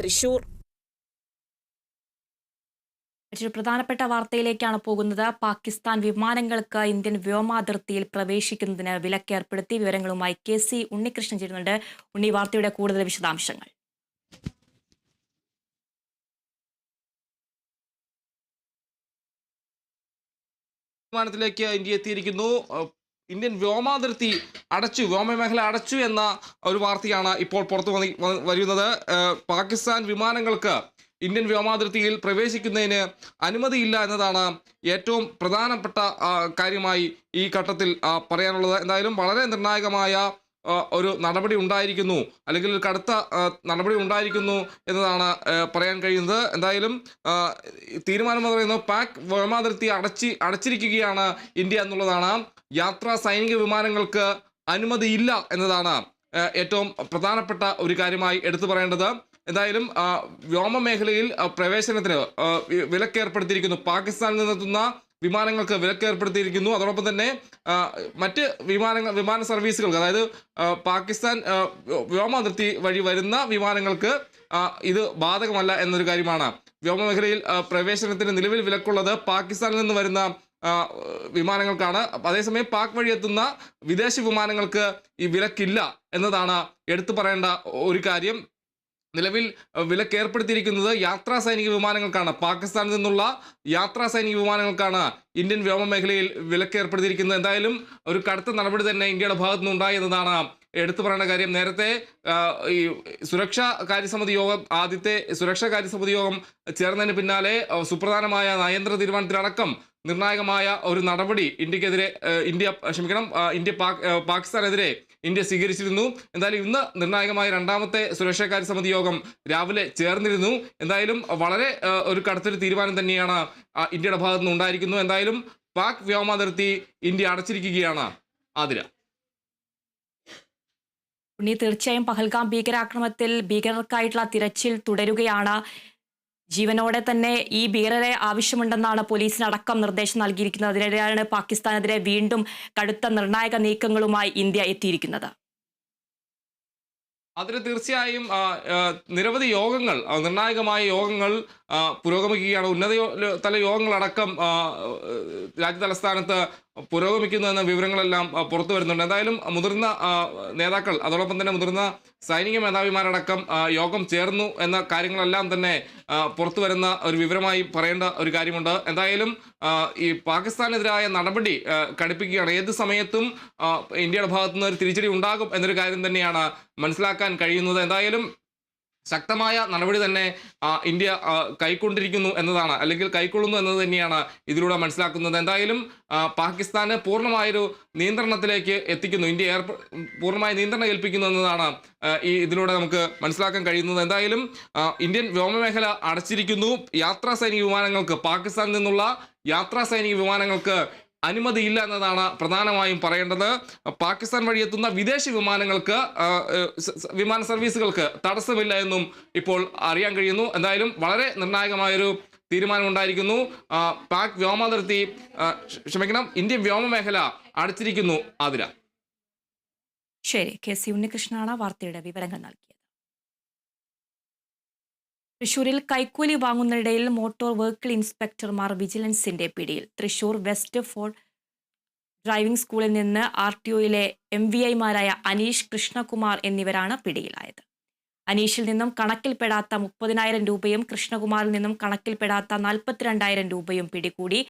തൃശൂർ. മറ്റൊരു പ്രധാനപ്പെട്ട വാർത്തയിലേക്കാണ് പോകുന്നത്. പാകിസ്ഥാൻ വിമാനങ്ങൾക്ക് ഇന്ത്യൻ വ്യോമാതിർത്തിയിൽ പ്രവേശിക്കുന്നതിന് വിലക്കേർപ്പെടുത്തി. വിവരങ്ങളുമായി KC ഉണ്ണികൃഷ്ണൻ ചേരുന്നുണ്ട്. ഉണ്ണി, വാർത്തയുടെ കൂടുതൽ വിശദാംശങ്ങൾ. വിമാനത്തിലേക്ക് ഇന്ത്യ എത്തിയിരിക്കുന്നു. ഇന്ത്യൻ വ്യോമാതിർത്തി അടച്ചു, വ്യോമമേഖല അടച്ചു എന്ന ഒരു വാർത്തയാണ് ഇപ്പോൾ പുറത്തു വരുന്നത്. പാകിസ്ഥാൻ വിമാനങ്ങൾക്ക് ഇന്ത്യൻ വ്യോമാതിർത്തിയിൽ പ്രവേശിക്കുന്നതിന് അനുമതിയില്ല എന്നതാണ് ഏറ്റവും പ്രധാനപ്പെട്ട കാര്യമായി ഈ ഘട്ടത്തിൽ പറയാനുള്ളത്. എന്തായാലും വളരെ നിർണായകമായ ഒരു നടപടി ഉണ്ടായിരിക്കുന്നു, അല്ലെങ്കിൽ ഒരു കടുത്ത നടപടി ഉണ്ടായിരിക്കുന്നു എന്നതാണ് പറയാൻ കഴിയുന്നത്. എന്തായാലും തീരുമാനം എന്ന് പറയുന്നത് പാക് വ്യോമാതിർത്തി അടച്ചിരിക്കുകയാണ് ഇന്ത്യ എന്നുള്ളതാണ്. സൈനിക വിമാനങ്ങൾക്ക് അനുമതിയില്ല എന്നതാണ് ഏറ്റവും പ്രധാനപ്പെട്ട ഒരു കാര്യമായി എടുത്തു പറയേണ്ടത്. എന്തായാലും വ്യോമമേഖലയിൽ പ്രവേശനത്തിന് വിലക്കേർപ്പെടുത്തിയിരിക്കുന്നു. പാകിസ്ഥാനിൽ നിന്നെത്തുന്ന വിമാനങ്ങൾക്ക് വിലക്കേർപ്പെടുത്തിയിരിക്കുന്നു. അതോടൊപ്പം തന്നെ മറ്റ് വിമാന സർവീസുകൾക്ക്, അതായത് പാകിസ്ഥാൻ വ്യോമാതിർത്തി വഴി വരുന്ന വിമാനങ്ങൾക്ക് ഇത് ബാധകമല്ല എന്നൊരു കാര്യമാണ്. വ്യോമമേഖലയിൽ പ്രവേശനത്തിന് നിലവിൽ വിലക്കുള്ളത് പാകിസ്ഥാനിൽ നിന്ന് വരുന്ന വിമാനങ്ങൾക്കാണ്. അതേസമയം പാക് വഴി എത്തുന്ന വിദേശ വിമാനങ്ങൾക്ക് ഈ വിലക്കില്ല എന്നതാണ് എടുത്തു പറയേണ്ട ഒരു കാര്യം. നിലവിൽ വിലക്കേർപ്പെടുത്തിയിരിക്കുന്നത് സൈനിക വിമാനങ്ങൾക്കാണ്. പാകിസ്ഥാനിൽ നിന്നുള്ള സൈനിക വിമാനങ്ങൾക്കാണ് ഇന്ത്യൻ വ്യോമമേഖലയിൽ വിലക്കേർപ്പെടുത്തിയിരിക്കുന്നത്. എന്തായാലും ഒരു കടുത്ത നടപടി തന്നെ ഇന്ത്യയുടെ ഭാഗത്തു നിന്നുണ്ടായി എന്നതാണ് എടുത്തു പറയേണ്ട കാര്യം. നേരത്തെ ഈ ആദ്യത്തെ സുരക്ഷാ കാര്യസമിതി യോഗം ചേർന്നതിന് പിന്നാലെ സുപ്രധാനമായ നയതന്ത്ര തീരുമാനത്തിലടക്കം നിർണായകമായ ഒരു നടപടി പാകിസ്ഥാനെതിരെ ഇന്ത്യ സ്വീകരിച്ചിരുന്നു. എന്തായാലും ഇന്ന് നിർണായകമായ രണ്ടാമത്തെ സുരക്ഷാ കാര്യസമിതി യോഗം രാവിലെ ചേർന്നിരുന്നു. എന്തായാലും വളരെ ഒരു കടുത്തൊരു തീരുമാനം തന്നെയാണ് ഇന്ത്യയുടെ ഭാഗത്തു നിന്ന് ഉണ്ടായിരിക്കുന്നു. എന്തായാലും പാക് വ്യോമാതിർത്തി ഇന്ത്യ അടച്ചിരിക്കുകയാണ്. ആതിര. ഉണ്ണി, തീർച്ചയായും പഹൽഗാം ഭീകരാക്രമണത്തിൽ ഭീകരർക്കായിട്ടുള്ള തിരച്ചിൽ തുടരുകയാണ്. ജീവനോടെ തന്നെ ഈ ഭീകരരെ ആവശ്യമുണ്ടെന്നാണ് പോലീസിനടക്കം നിർദ്ദേശം നൽകിയിരിക്കുന്നത്. അതിനിടെയാണ് പാകിസ്ഥാനെതിരെ വീണ്ടും കടുത്ത നിർണായക നീക്കങ്ങളുമായി ഇന്ത്യ എത്തിയിരിക്കുന്നത്. അതിന് തീർച്ചയായും നിരവധി യോഗങ്ങൾ, നിർണായകമായ യോഗങ്ങൾ പുരോഗമിക്കുകയാണ്. ഉന്നതതല യോഗങ്ങളടക്കം രാജ്യതലസ്ഥാനത്ത് പുരോഗമിക്കുന്നു എന്ന വിവരങ്ങളെല്ലാം പുറത്തു വരുന്നുണ്ട്. എന്തായാലും മുതിർന്ന നേതാക്കൾ, അതോടൊപ്പം തന്നെ മുതിർന്ന സൈനിക മേധാവിമാരടക്കം യോഗം ചേർന്നു എന്ന കാര്യങ്ങളെല്ലാം തന്നെ പുറത്തു വരുന്ന ഒരു വിവരമായി പറയേണ്ട ഒരു കാര്യമുണ്ട്. എന്തായാലും ഈ പാകിസ്ഥാനെതിരായ നടപടി കടുപ്പിക്കുകയാണ്. ഏത് സമയത്തും ഇന്ത്യയുടെ ഭാഗത്തുനിന്ന് ഒരു തിരിച്ചടി ഉണ്ടാകും എന്നൊരു കാര്യം തന്നെയാണ് മനസ്സിലാക്കാൻ കഴിയുന്നത്. എന്തായാലും ശക്തമായ നടപടി തന്നെ ഇന്ത്യ കൈക്കൊണ്ടിരിക്കുന്നു എന്നതാണ്, അല്ലെങ്കിൽ കൈക്കൊള്ളുന്നു എന്നത് തന്നെയാണ് ഇതിലൂടെ മനസ്സിലാക്കുന്നത്. എന്തായാലും പാകിസ്ഥാന് പൂർണ്ണമായൊരു നിയന്ത്രണത്തിലേക്ക് എത്തിക്കുന്നു, ഇന്ത്യ പൂർണ്ണമായ നിയന്ത്രണം ഏൽപ്പിക്കുന്നു എന്നതാണ് ഇതിലൂടെ നമുക്ക് മനസ്സിലാക്കാൻ കഴിയുന്നത്. എന്തായാലും ഇന്ത്യൻ വ്യോമമേഖല അടച്ചിരിക്കുന്നു. സൈനിക വിമാനങ്ങൾക്ക്, പാകിസ്ഥാനിൽ നിന്നുള്ള സൈനിക വിമാനങ്ങൾക്ക് അനുമതിയില്ല എന്നതാണ് പ്രധാനമായും പറയേണ്ടത്. പാകിസ്ഥാൻ വഴി എത്തുന്ന വിദേശ വിമാനങ്ങൾക്ക്, വിമാന സർവീസുകൾക്ക് തടസ്സമില്ല എന്നും ഇപ്പോൾ അറിയാൻ കഴിയുന്നു. എന്തായാലും വളരെ നിർണായകമായൊരു തീരുമാനമുണ്ടായിരിക്കുന്നു. പാക് വ്യോമാതിർത്തി ഇന്ത്യൻ വ്യോമമേഖല അടച്ചിരിക്കുന്നു. ആതിര. ശരി, KC ഉണ്ണികൃഷ്ണനാണ് വാർത്തയുടെ വിവരങ്ങൾ നൽകിയത്. തൃശൂരിൽ കൈക്കൂലി വാങ്ങുന്നതിനിടയിൽ മോട്ടോർ വെഹിക്കിൾ ഇൻസ്പെക്ടർമാർ വിജിലൻസിന്റെ പിടിയിൽ. തൃശൂർ വെസ്റ്റ് ഫോർട്ട് ഡ്രൈവിംഗ് സ്കൂളിൽ നിന്ന് RTOയിലെ MVIമാരായ അനീഷ്, കൃഷ്ണകുമാർ എന്നിവരാണ് പിടിയിലായത്. അനീഷിൽ നിന്നും കണക്കിൽപ്പെടാത്ത 30,000 രൂപയും കൃഷ്ണകുമാറിൽ നിന്നും കണക്കിൽപ്പെടാത്ത 42,000 രൂപയും പിടികൂടി.